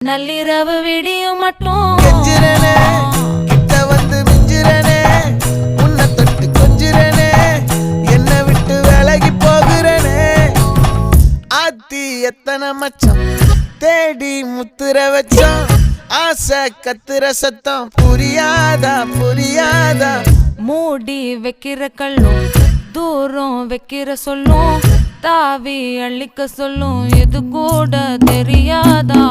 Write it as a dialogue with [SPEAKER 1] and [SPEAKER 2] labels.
[SPEAKER 1] நள்ளிரவு விடியும் மட்டும்
[SPEAKER 2] கெஞ்சிரனே கிட்ட வந்து மிஞ்சிரனே உன்னை தொட்டு கொஞ்சிரனே என்னை விட்டு விலகி போகிறனே ஆத்தி எத்தனை மச்சம் தேடி முத்துற வச்சோம் ஆசை கத்துற சத்தம் புரியாதா புரியாதா
[SPEAKER 1] மூடி வைக்கிற கல்லும் தூரம் வைக்கிற சொல்லும் தாவி அள்ளிக்க சொல்லும் எது கூட தெரியாதா